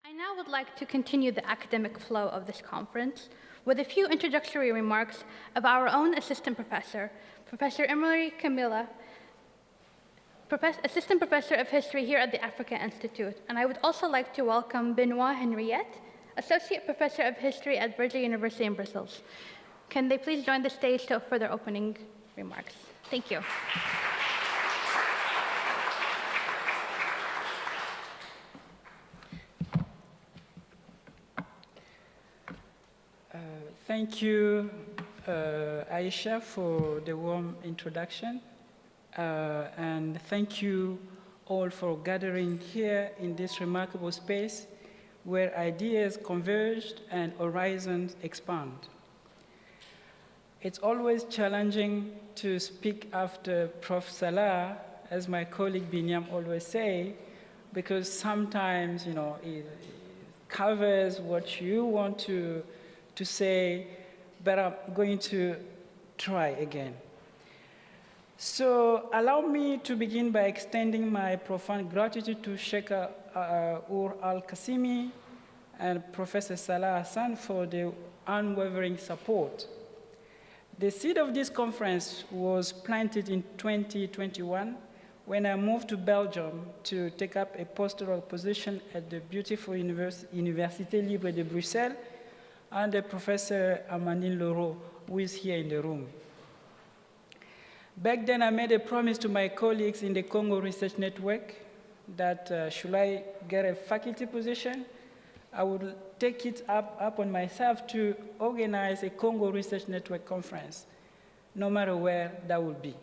I now would like to continue the academic flow of this conference with a few introductory remarks of our own assistant professor, Professor Emery Camilla, Assistant Professor of History here at the Africa Institute. And I would also like to welcome Benoit Henriette, Associate Professor of History at Virgin University in Brussels. Can they please join the stage to further opening remarks? Thank you. Thank you, Aisha, for the warm introduction. And thank you all for gathering here in this remarkable space where ideas converged and horizons expand. It's always challenging to speak after Prof. Salah, as my colleague Binyam always say, because sometimes, it covers what you want to say, but I'm going to try again. So allow me to begin by extending my profound gratitude to Sheikh Ur Al-Qasimi and Professor Salah Hassan for their unwavering support. The seed of this conference was planted in 2021 when I moved to Belgium to take up a postdoctoral position at the beautiful Université Libre de Bruxelles under Professor Amandine Leroux, who is here in the room. Back then, I made a promise to my colleagues in the Congo Research Network that should I get a faculty position, I would take it up on myself to organize a Congo Research Network conference, no matter where that would be.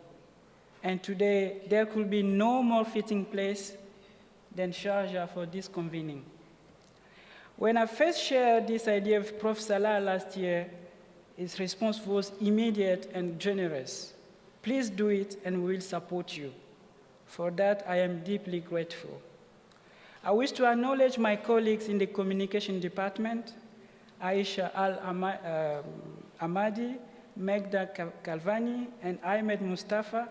And today, there could be no more fitting place than Sharjah for this convening. When I first shared this idea with Prof. Salah last year, his response was immediate and generous. Please do it and we will support you. For that, I am deeply grateful. I wish to acknowledge my colleagues in the communication department, Aisha Al-Amadi, Megda Kalvani, and Ahmed Mustafa,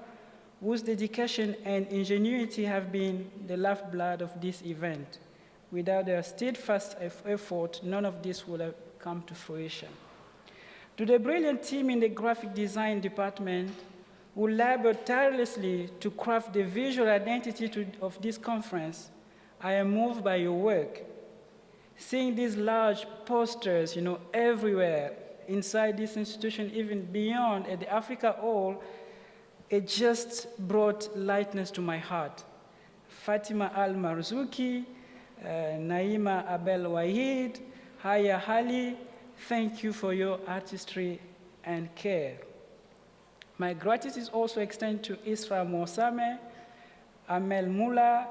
whose dedication and ingenuity have been the lifeblood of this event. Without their steadfast effort, none of this would have come to fruition. To the brilliant team in the graphic design department who labored tirelessly to craft the visual identity of this conference, I am moved by your work. Seeing these large posters, everywhere inside this institution, even beyond at the Africa Hall, it just brought lightness to my heart. Fatima Al-Marzouki, Naima Abel Wahid, Haya Hali, thank you for your artistry and care. My gratitude also extends to Isra Mosame, Amel Mula,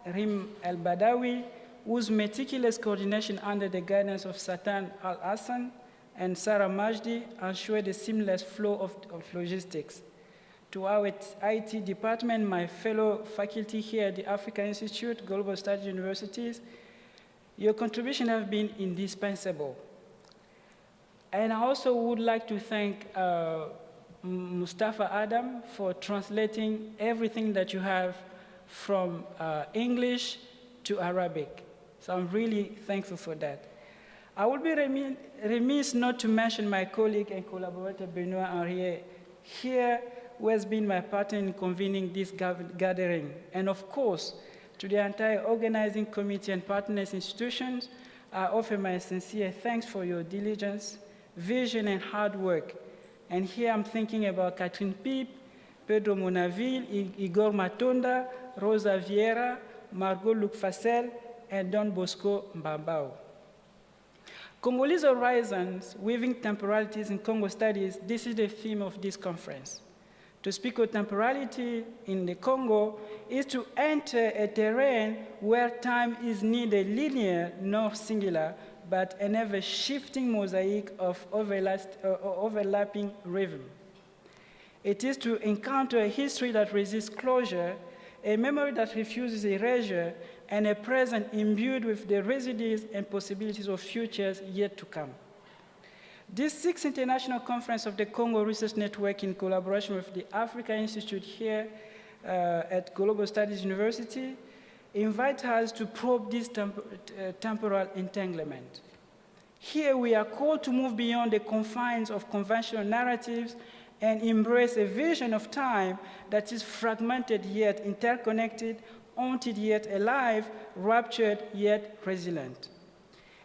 Rim El-Badawi, whose meticulous coordination under the guidance of Satan Al-Hassan and Sarah Majdi ensured the seamless flow of logistics. To our IT department, my fellow faculty here at the Africa Institute, Global Studies Universities, your contribution have been indispensable. And I also would like to thank Mustafa Adam for translating everything that you have from English to Arabic. So I'm really thankful for that. I would be remiss not to mention my colleague and collaborator, Benoit Henriette, here, who has been my partner in convening this gathering. And of course, to the entire organizing committee and partners institutions, I offer my sincere thanks for your diligence, vision, and hard work. And here I'm thinking about Catherine Piep, Pedro Monaville, Igor Matonda, Rosa Vieira, Margot Luc Fassel, and Don Bosco Mbambao. Congolese Horizons, weaving temporalities in Congo Studies, this is the theme of this conference. To speak of temporality in the Congo is to enter a terrain where time is neither linear nor singular, but an ever-shifting mosaic of overlapping rhythm. It is to encounter a history that resists closure, a memory that refuses erasure, and a present imbued with the residues and possibilities of futures yet to come. This 6th International Conference of the Congo Research Network, in collaboration with the Africa Institute here at Global Studies University, invite us to probe this temporal entanglement. Here we are called to move beyond the confines of conventional narratives and embrace a vision of time that is fragmented yet interconnected, haunted yet alive, ruptured yet resilient.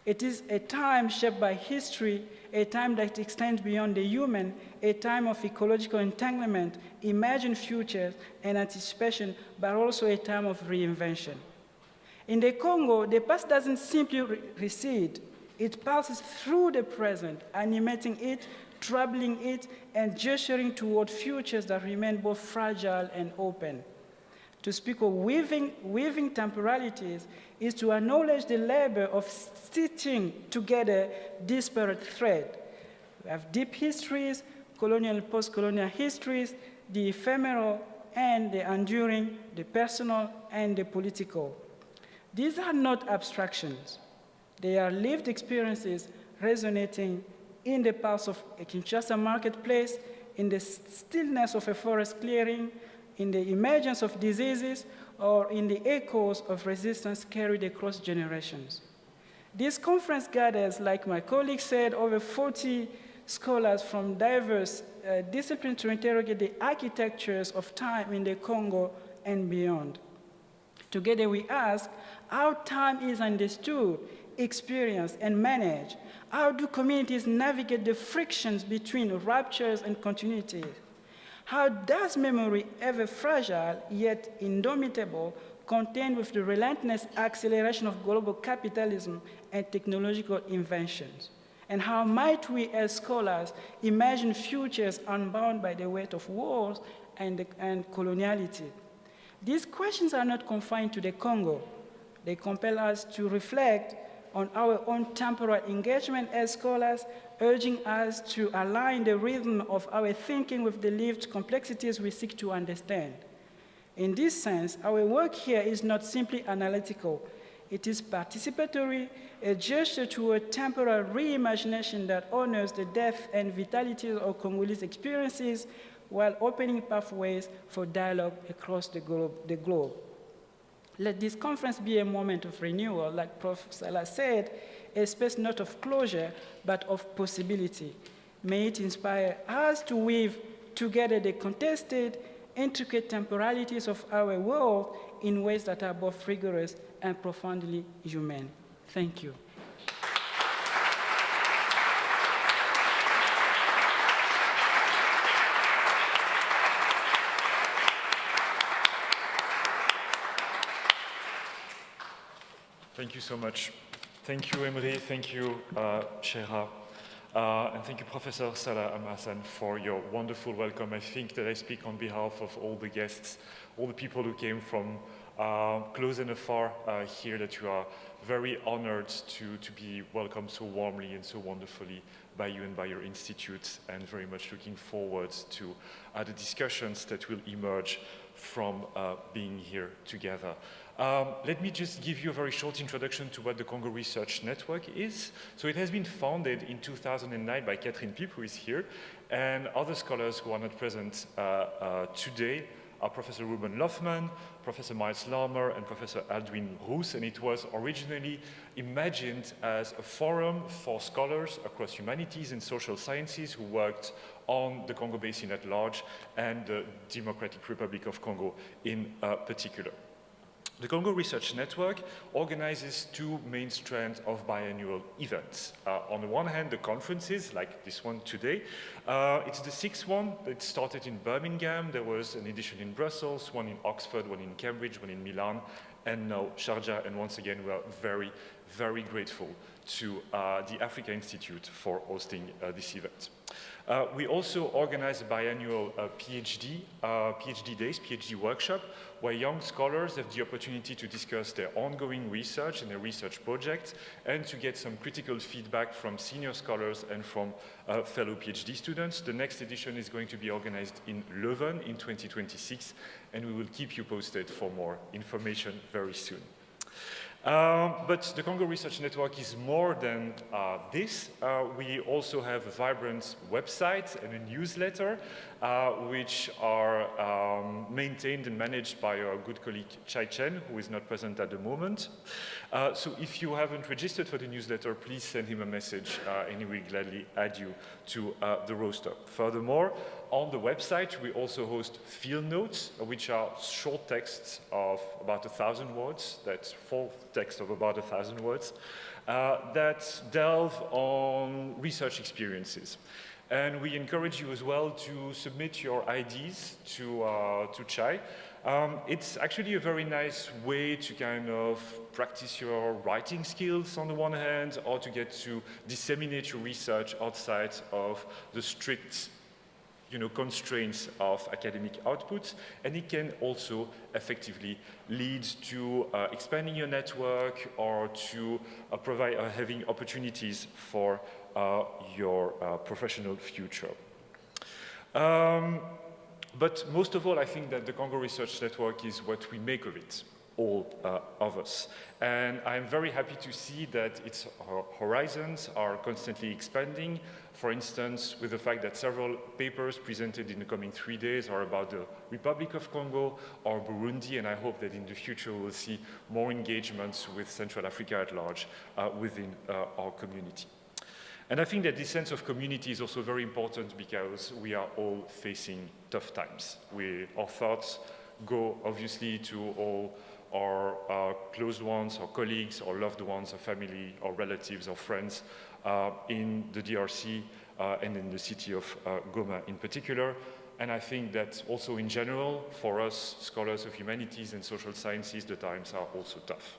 It is a time shaped by history, a time that extends beyond the human, a time of ecological entanglement, imagined futures, and anticipation, but also a time of reinvention. In the Congo, the past doesn't simply recede. It passes through the present, animating it, troubling it, and gesturing toward futures that remain both fragile and open. To speak of weaving temporalities is to acknowledge the labor of stitching together disparate threads. We have deep histories, colonial and post-colonial histories, the ephemeral and the enduring, the personal and the political. These are not abstractions. They are lived experiences resonating in the pulse of a Kinshasa marketplace, in the stillness of a forest clearing, in the emergence of diseases, or in the echoes of resistance carried across generations. This conference gathers, like my colleague said, over 40 scholars from diverse disciplines to interrogate the architectures of time in the Congo and beyond. Together we ask how time is understood, experienced, and managed. How do communities navigate the frictions between ruptures and continuities? How does memory, ever fragile yet indomitable, contend with the relentless acceleration of global capitalism and technological inventions? And how might we as scholars imagine futures unbound by the weight of wars and coloniality? These questions are not confined to the Congo. They compel us to reflect on our own temporal engagement as scholars, urging us to align the rhythm of our thinking with the lived complexities we seek to understand. In this sense, our work here is not simply analytical. It is participatory, a gesture toward temporal reimagination that honors the depth and vitality of Congolese experiences while opening pathways for dialogue across the globe. Let this conference be a moment of renewal, like Prof. Salah said, a space not of closure, but of possibility. May it inspire us to weave together the contested, intricate temporalities of our world in ways that are both rigorous and profoundly human. Thank you. Thank you so much. Thank you, Emery. Thank you, Sharjah. And thank you, Professor Salah Amasan, for your wonderful welcome. I think that I speak on behalf of all the guests, all the people who came from close and afar here, that you are very honored to be welcomed so warmly and so wonderfully by you and by your institute, and very much looking forward to the discussions that will emerge from being here together. Let me just give you a very short introduction to what the Congo Research Network is. So it has been founded in 2009 by Catherine Piep, who is here, and other scholars who are not present today are Professor Ruben Lofman, Professor Miles Larmer, and Professor Aldwin Roos, and it was originally imagined as a forum for scholars across humanities and social sciences who worked on the Congo Basin at large and the Democratic Republic of Congo in particular. The Congo Research Network organizes two main strands of biannual events. On the one hand, the conferences, like this one today. It's the sixth one. It started in Birmingham. There was an edition in Brussels, one in Oxford, one in Cambridge, one in Milan, and now Sharjah. And once again, we are very, very grateful to the Africa Institute for hosting this event. We also organize a biannual PhD days, PhD workshop, where young scholars have the opportunity to discuss their ongoing research and their research projects, and to get some critical feedback from senior scholars and from fellow PhD students. The next edition is going to be organized in Leuven in 2026, and we will keep you posted for more information very soon. But the Congo Research Network is more than this. We also have a vibrant website and a newsletter. which are maintained and managed by our good colleague Chai Chen, who is not present at the moment. So if you haven't registered for the newsletter, please send him a message and he will gladly add you to the roster. Furthermore, on the website, we also host field notes, which are short texts of about 1,000 words. That's full text of about 1,000 words that delve on research experiences. And we encourage you as well to submit your ideas to Chai. It's actually a very nice way to kind of practice your writing skills on the one hand, or to get to disseminate your research outside of the strict constraints of academic outputs, and it can also effectively lead to expanding your network or to provide having opportunities for your professional future. But most of all, I think that the Congo Research Network is what we make of it, all of us. And I'm very happy to see that its horizons are constantly expanding. For instance, with the fact that several papers presented in the coming 3 days are about the Republic of Congo or Burundi, and I hope that in the future we'll see more engagements with Central Africa at large within our community. And I think that this sense of community is also very important because we are all facing tough times. Our thoughts go obviously to all our close ones, our colleagues, our loved ones, our family, our relatives, our friends in the DRC and in the city of Goma in particular. And I think that also in general, for us scholars of humanities and social sciences, the times are also tough.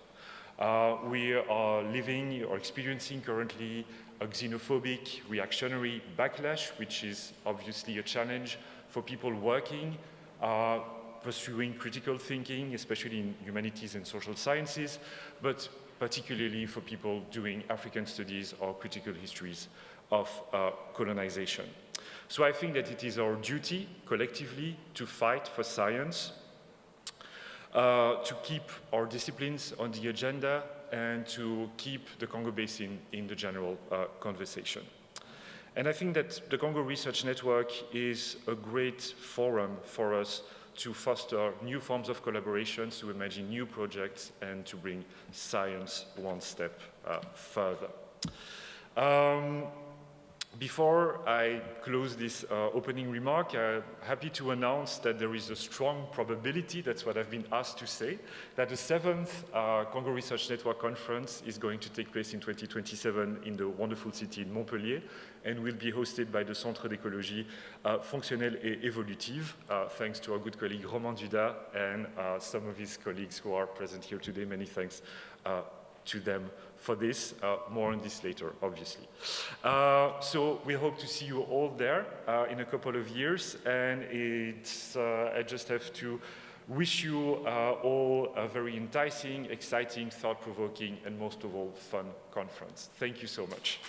We are living or experiencing currently a xenophobic, reactionary backlash, which is obviously a challenge for people working, pursuing critical thinking, especially in humanities and social sciences, but particularly for people doing African studies or critical histories of colonization. So I think that it is our duty collectively to fight for science, to keep our disciplines on the agenda, and to keep the Congo Basin in the general conversation. And I think that the Congo Research Network is a great forum for us to foster new forms of collaborations, to imagine new projects, and to bring science one step further. Before I close this opening remark, I'm happy to announce that there is a strong probability, that's what I've been asked to say, that the 7th Congo Research Network Conference is going to take place in 2027 in the wonderful city in Montpellier, and will be hosted by the Centre d'écologie fonctionnelle et évolutive, thanks to our good colleague Romain Dudas and some of his colleagues who are present here today. Many thanks to them for this. More on this later, obviously. So we hope to see you all there in a couple of years, and I just have to wish you all a very enticing, exciting, thought-provoking, and most of all, fun conference. Thank you so much.